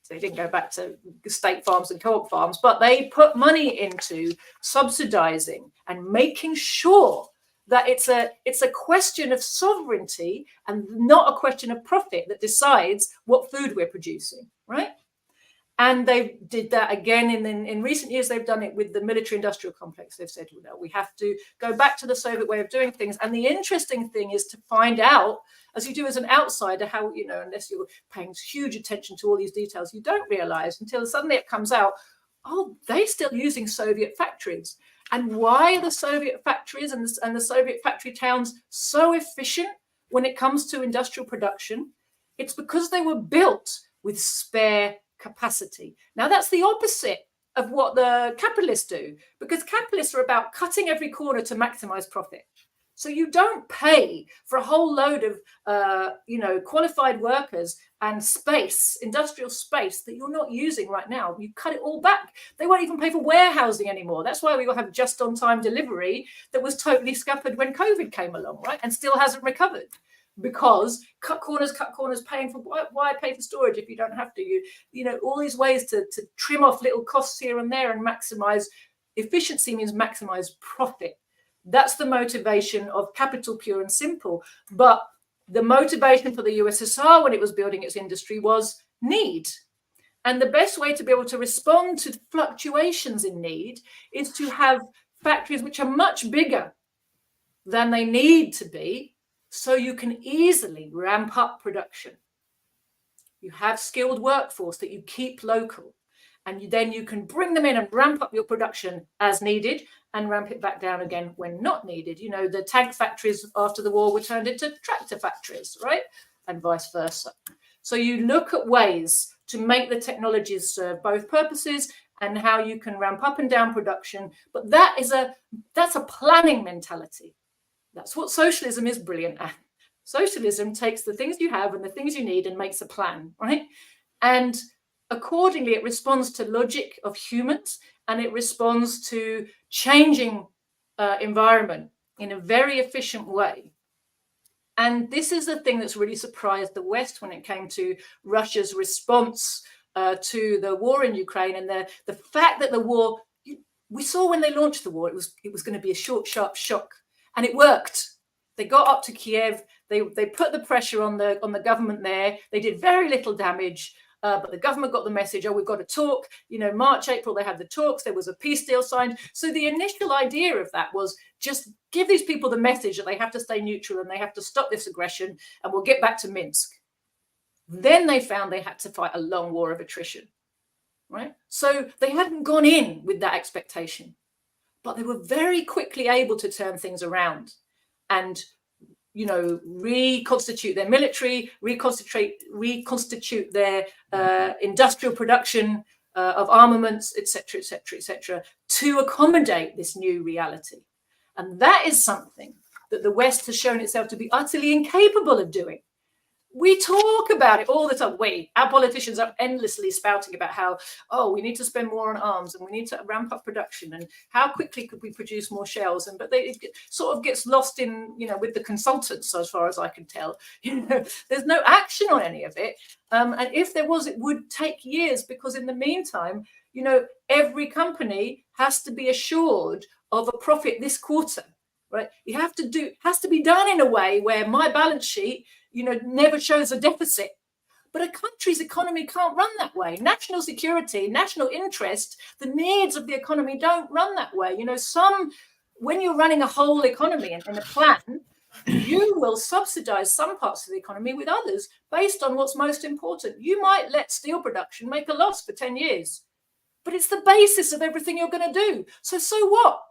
they didn't go back to state farms and co-op farms, but they put money into subsidizing and making sure that it's a question of sovereignty and not a question of profit that decides what food we're producing, right? And they did that again in recent years. They've done it with the military-industrial complex. They've said, we have to go back to the Soviet way of doing things. And the interesting thing is to find out, as you do as an outsider, how, unless you're paying huge attention to all these details, you don't realize until suddenly it comes out, they're still using Soviet factories. And why are the Soviet factories and the Soviet factory towns so efficient when it comes to industrial production? It's because they were built with spare capacity. Now, that's the opposite of what the capitalists do, because capitalists are about cutting every corner to maximize profit. So you don't pay for a whole load of, qualified workers and space, industrial space that you're not using right now. You cut it all back. They won't even pay for warehousing anymore. That's why we will have just on time delivery that was totally scuppered when COVID came along, right? And still hasn't recovered. Because cut corners, paying for, why pay for storage if you don't have to? All these ways to trim off little costs here and there and maximize efficiency means maximize profit. That's the motivation of capital, pure and simple. But the motivation for the USSR when it was building its industry was need. And the best way to be able to respond to fluctuations in need is to have factories which are much bigger than they need to be, so you can easily ramp up production. You have skilled workforce that you keep local, and then you can bring them in and ramp up your production as needed and ramp it back down again when not needed. The tank factories after the war were turned into tractor factories, right? And vice versa. So you look at ways to make the technologies serve both purposes and how you can ramp up and down production. But that's a planning mentality. That's what socialism is brilliant at. Socialism takes the things you have and the things you need and makes a plan, right? And accordingly, it responds to logic of humans, and it responds to changing environment in a very efficient way. And this is the thing that's really surprised the West when it came to Russia's response to the war in Ukraine, and the fact that the war, we saw when they launched the war, it was going to be a short, sharp shock, and it worked. They got up to Kiev. They put the pressure on the government there. They did very little damage. But the government got the message, we've got to talk. March, April, they had the talks. There was a peace deal signed. So the initial idea of that was just give these people the message that they have to stay neutral and they have to stop this aggression, and we'll get back to Minsk. Then they found they had to fight a long war of attrition, right? So they hadn't gone in with that expectation, but they were very quickly able to turn things around and reconstitute their military, reconstitute their industrial production of armaments, etc., to accommodate this new reality. And that is something that the West has shown itself to be utterly incapable of doing. We talk about it all the time. Our politicians are endlessly spouting about how, we need to spend more on arms and we need to ramp up production and how quickly could we produce more shells. It sort of gets lost in, with the consultants, as far as I can tell. There's no action on any of it. And if there was, it would take years, because in the meantime, every company has to be assured of a profit this quarter, right? Has to be done in a way where my balance sheet never shows a deficit. But a country's economy can't run that way. National security, national interest, the needs of the economy don't run that way. When you're running a whole economy in a plan, you will subsidize some parts of the economy with others based on what's most important. You might let steel production make a loss for 10 years, but it's the basis of everything you're going to do. So what?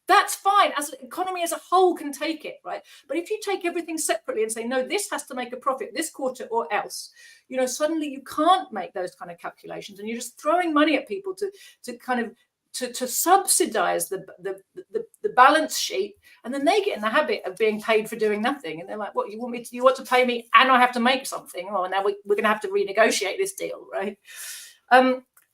That's fine. As an economy as a whole can take it, right? But if you take everything separately and say, no, this has to make a profit this quarter or else, suddenly you can't make those kind of calculations, and you're just throwing money at people to subsidize the balance sheet, and then they get in the habit of being paid for doing nothing, and they're like, what, you want to pay me and I have to make something? Oh, now we're going to have to renegotiate this deal, right?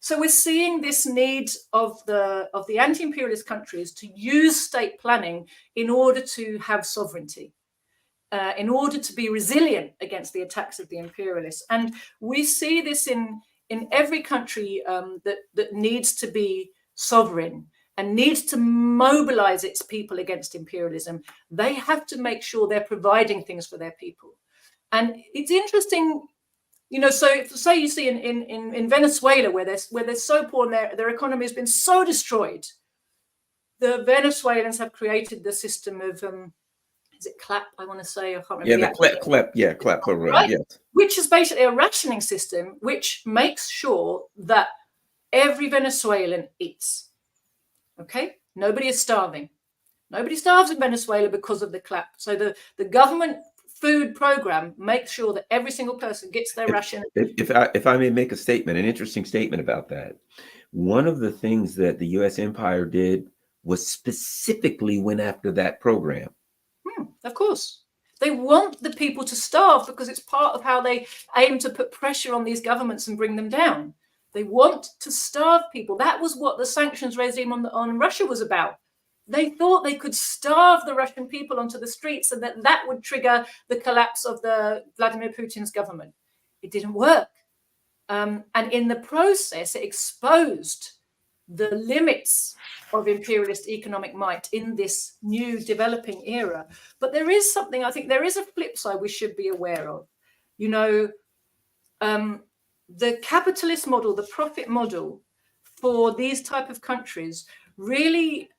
So we're seeing this need of the anti-imperialist countries to use state planning in order to have sovereignty, in order to be resilient against the attacks of the imperialists. And we see this in every country that needs to be sovereign and needs to mobilize its people against imperialism. They have to make sure they're providing things for their people. And it's interesting. So say you see in Venezuela, where they're so poor and their economy has been so destroyed, the Venezuelans have created the system of, is it CLAP? I want to say, I can't remember. Yeah, the CLAP program, right? Yes. Which is basically a rationing system which makes sure that every Venezuelan eats. Okay, nobody is starving. Nobody starves in Venezuela because of the CLAP. So the government food program makes sure that every single person gets their ration. If I may make a statement, an interesting statement about that. One of the things that the U.S. empire did was specifically went after that program. Of course. They want the people to starve because it's part of how they aim to put pressure on these governments and bring them down. They want to starve people. That was what the sanctions regime on Russia was about. They thought they could starve the Russian people onto the streets and that would trigger the collapse of the Vladimir Putin's government. It didn't work. And in the process, it exposed the limits of imperialist economic might in this new developing era. But there is something, I think there is a flip side we should be aware of. You know, the capitalist model, the profit model for these type of countries really,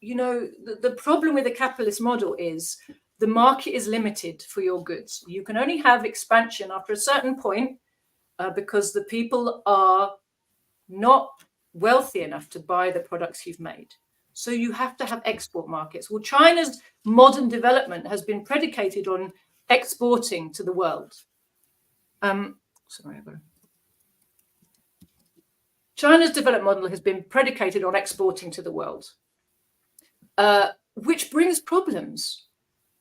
you know, the problem with the capitalist model is the market is limited for your goods. You can only have expansion after a certain point because the people are not wealthy enough to buy the products you've made. So you have to have export markets. Well, China's modern development has been predicated on exporting to the world. China's development model has been predicated on exporting to the world, which brings problems,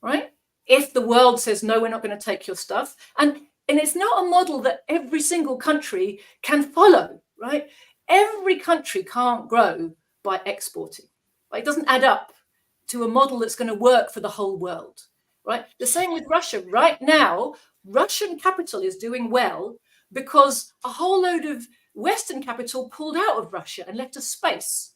right? If the world says, no, we're not going to take your stuff. And it's not a model that every single country can follow, right? Every country can't grow by exporting. Right? It doesn't add up to a model that's going to work for the whole world, right? The same with Russia. Right now, Russian capital is doing well because a whole load of Western capital pulled out of Russia and left a space.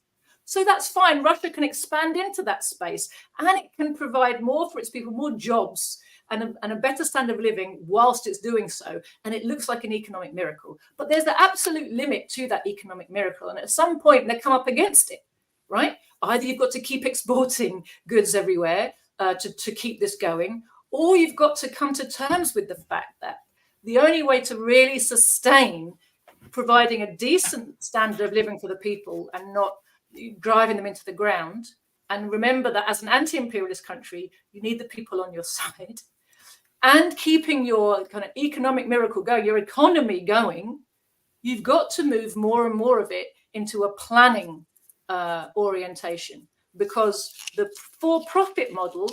So that's fine. Russia can expand into that space and it can provide more for its people, more jobs and a better standard of living whilst it's doing so. And it looks like an economic miracle. But there's the absolute limit to that economic miracle. And at some point, they come up against it, right? Either you've got to keep exporting goods everywhere to keep this going, or you've got to come to terms with the fact that the only way to really sustain providing a decent standard of living for the people and not driving them into the ground. And remember that as an anti-imperialist country, you need the people on your side. And keeping your kind of economic miracle going, your economy going, you've got to move more and more of it into a planning orientation, because the for-profit model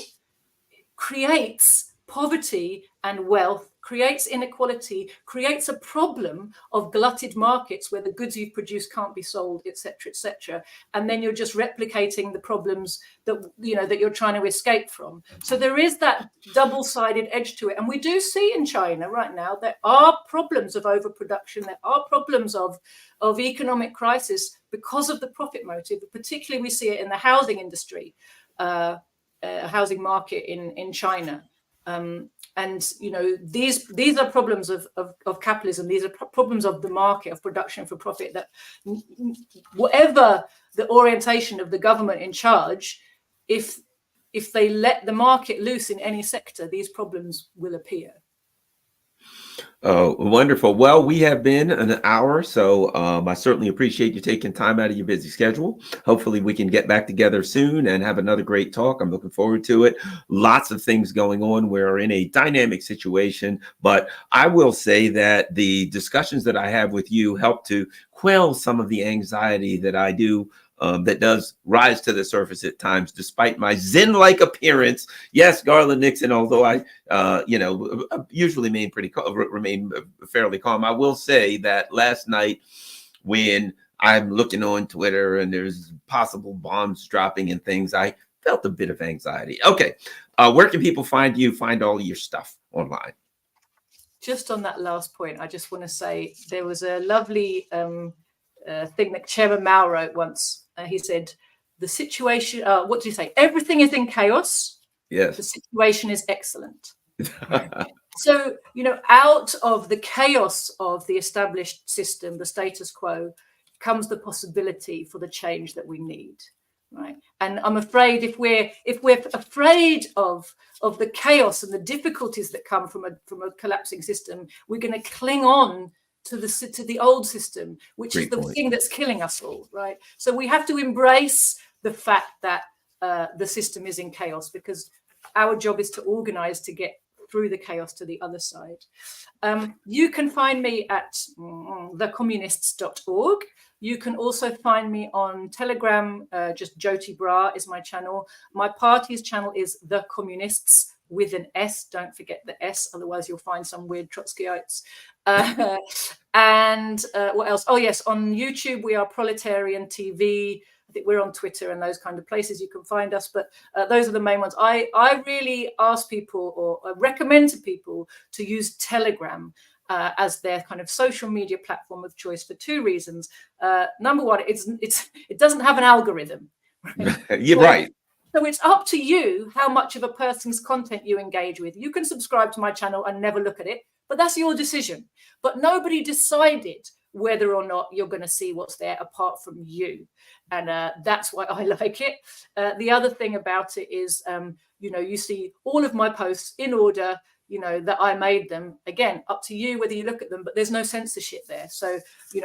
creates poverty and wealth, creates inequality, creates a problem of glutted markets where the goods you've produced can't be sold, etc., etc. And then you're just replicating the problems that that you're trying to escape from. So there is that double-sided edge to it. And we do see in China right now there are problems of overproduction, there are problems of economic crisis because of the profit motive. Particularly we see it in the housing industry, housing market in China. And these are problems of capitalism. These are problems of the market, of production for profit, that whatever the orientation of the government in charge, if they let the market loose in any sector, these problems will appear. Oh, wonderful. Well, we have been an hour, so I certainly appreciate you taking time out of your busy schedule. Hopefully we can get back together soon and have another great talk. I'm looking forward to it. Lots of things going on. We're in a dynamic situation, but I will say that the discussions that I have with you help to quell some of the anxiety that I do that does rise to the surface at times, despite my Zen-like appearance. Yes, Garland Nixon, although I, usually remain fairly calm. I will say that last night when I'm looking on Twitter and there's possible bombs dropping and things, I felt a bit of anxiety. Okay, where can people find you, find all of your stuff online? Just on that last point, I just want to say there was a lovely thing that Chairman Mao wrote once. He said, the situation, what did he say? Everything is in chaos. Yes. The situation is excellent. So, out of the chaos of the established system, the status quo, comes the possibility for the change that we need. Right. And I'm afraid if we're afraid of the chaos and the difficulties that come from a collapsing system, we're going to cling on to the old system, which Great is the point. Thing that's killing us all, right? So we have to embrace the fact that the system is in chaos, because our job is to organize to get through the chaos to the other side. You can find me at thecommunists.org. You can also find me on Telegram. Just Joti Brar is my channel. My party's channel is The Communists with an S. Don't forget the S, otherwise you'll find some weird Trotskyites. And what else? Oh, yes, on YouTube, we are Proletarian TV. I think we're on Twitter and those kind of places you can find us. But those are the main ones. I really ask people, or recommend to people, to use Telegram as their kind of social media platform of choice for two reasons. Number one, it doesn't have an algorithm. Right? You're right. So it's up to you how much of a person's content you engage with. You can subscribe to my channel and never look at it, but that's your decision. But nobody decided whether or not you're going to see what's there apart from you. And that's why I like it. The other thing about it is, you see all of my posts in order, that I made them. Again, up to you whether you look at them, but there's no censorship there. So,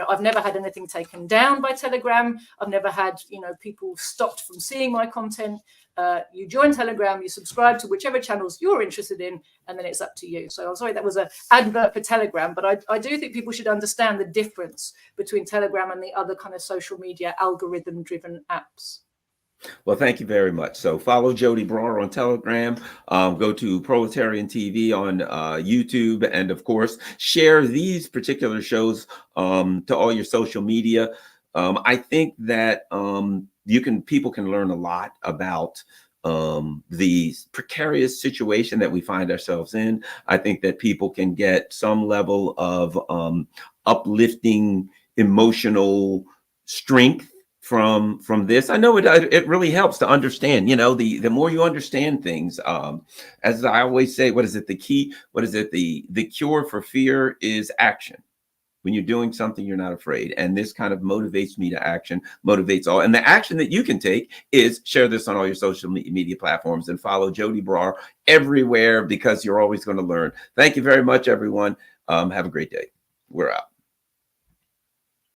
I've never had anything taken down by Telegram. I've never had, people stopped from seeing my content. You join Telegram, you subscribe to whichever channels you're interested in, and then it's up to you. So I'm sorry that was an advert for Telegram, but I do think people should understand the difference between Telegram and the other kind of social media algorithm-driven apps. Well, thank you very much. So follow Joti Brar on Telegram, go to Proletarian TV on YouTube, and of course, share these particular shows to all your social media. I think that people can learn a lot about the precarious situation that we find ourselves in. I think that people can get some level of uplifting emotional strength from this. I know it really helps to understand, the more you understand things, as I always say, the cure for fear is action. When you're doing something, you're not afraid. And this kind of motivates me to action, motivates all. And the action that you can take is share this on all your social media platforms and follow Joti Brar everywhere, because you're always going to learn. Thank you very much, everyone. Have a great day. We're out.